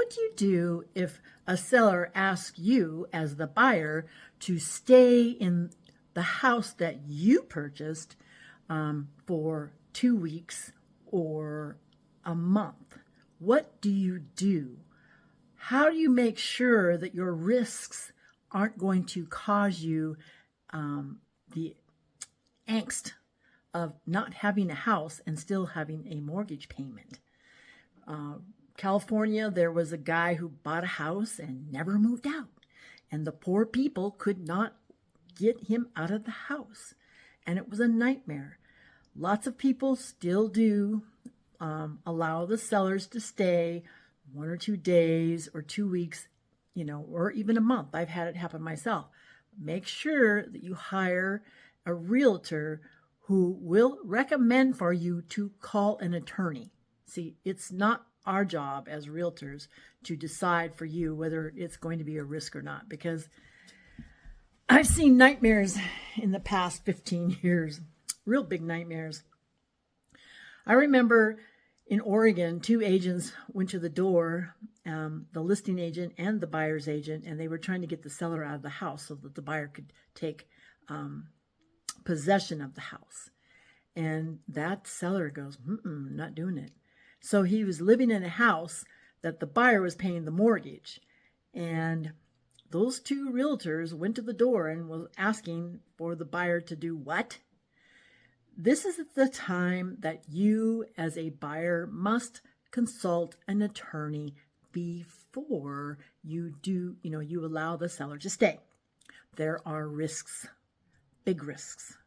would you do if a seller asked you as the buyer to stay in the house that you purchased for 2 weeks or a month? What do you do? How do you make sure that your risks aren't going to cause you the angst of not having a house and still having a mortgage payment? California, there was a guy who bought a house and never moved out, and the poor people could not get him out of the house, and it was a nightmare. Lots of people still do allow the sellers to stay 1 or 2 days or 2 weeks, or even a month. I've had it happen myself. Make sure that you hire a realtor who will recommend for you to call an attorney. See, it's not our job as realtors to decide for you whether it's going to be a risk or not, because I've seen nightmares in the past 15 years, real big nightmares. I remember in Oregon, 2 agents went to the door, the listing agent and the buyer's agent, and they were trying to get the seller out of the house so that the buyer could take possession of the house. And that seller goes, not doing it. So he was living in a house that the buyer was paying the mortgage. And those 2 realtors went to the door and was asking for the buyer to do what? This is the time that you as a buyer must consult an attorney before you you allow the seller to stay. There are risks, big risks.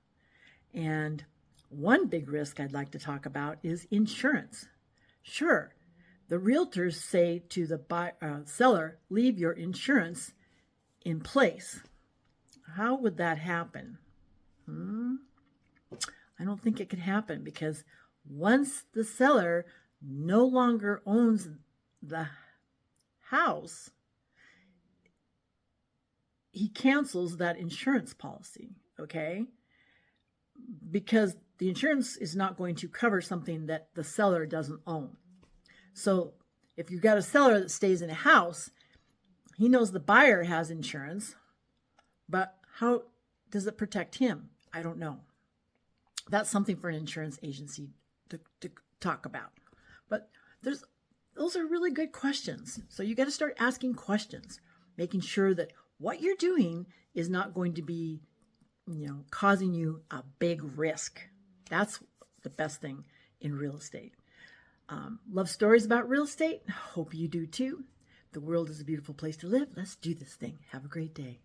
And one big risk I'd like to talk about is insurance. Sure, the realtors say to the seller, leave your insurance in place. How would that happen? I don't think it could happen, because once the seller no longer owns the house, he cancels that insurance policy, okay? Because the insurance is not going to cover something that the seller doesn't own. So if you've got a seller that stays in a house, he knows the buyer has insurance, but how does it protect him? I don't know. That's something for an insurance agency to talk about. But those are really good questions. So you got to start asking questions, making sure that what you're doing is not going to be, causing you a big risk. That's the best thing in real estate. Love stories about real estate? Hope you do too. The world is a beautiful place to live. Let's do this thing. Have a great day.